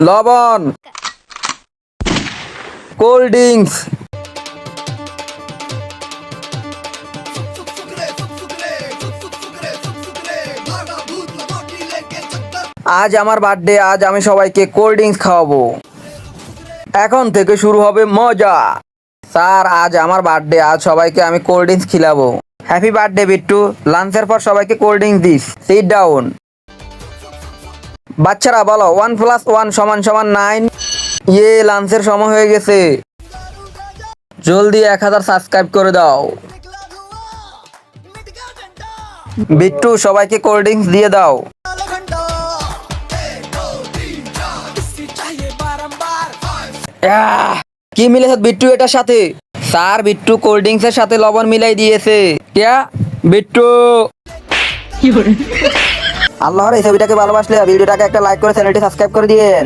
লবণ, cold drinks. আজ আমার বার্থডে, আজ আমি সবাইকে কোল্ড ড্রিঙ্কস খাওয়াবো। এখন থেকে শুরু হবে মজা। স্যার, আজ আমার বার্থডে, আজ সবাইকে আমি কোল্ড ড্রিঙ্কস খিলাবো। হ্যাপি বার্থডে বিট্টু, লাঞ্চের পর সবাইকে কোল্ড ড্রিঙ্কস দিস। Sit down. বাচ্চারা বলো 1+1=9। লাঞ্চের সময় হয়ে গেছে। জলদি 1000 সাবস্ক্রাইব করে দাও। বিট্টু, সবাইকে কোল্ড ড্রিঙ্কস দিয়ে দাও। কি মিলেছে বিট্টু এটার সাথে? স্যার, বিট্টু কোল্ড ড্রিঙ্কস এর সাথে লবণ মিলাই দিয়েছে। ক্যা বিট্টু? আল্লাহর এই ছবিটাকে ভালোবাসলে ভিডিওটাকে একটা লাইক করে চ্যানেলটি সাবস্ক্রাইব করে দিয়েন।